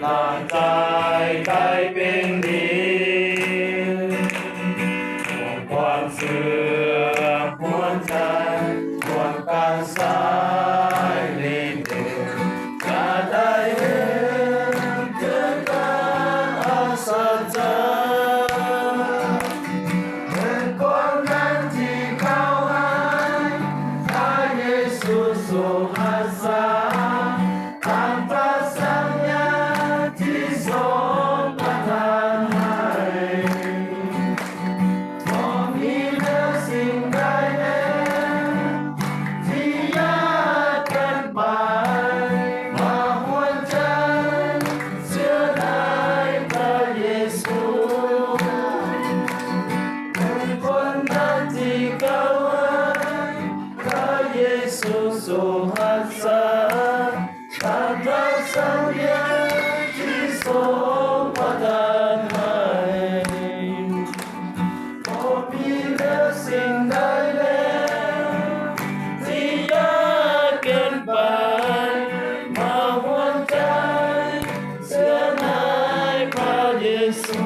นานใจได้เป็นดีห่วงความเสื่อมหัวใจห่วงการสายลิ้นเดินจะได้เห็นเกิดการอัศจรรย์เห็นคนนั้นที่เข้าหาพระเยซูทรงรักษาตามพระสัญญาที่ทรงประทานให้บ่มีเหนือสิ่งใดที่ยากเกินไปมาหัวใจเชื่อในพระเยซูเป็นคนนั้นที่เข้าหาพระเยซูทรงรักษาตามพระสัญญาที่ทรงประทานให้บ่มีเหนือสิ่งใดที่ยากเกินไปมาหัวใจเชื่อในพระเยซู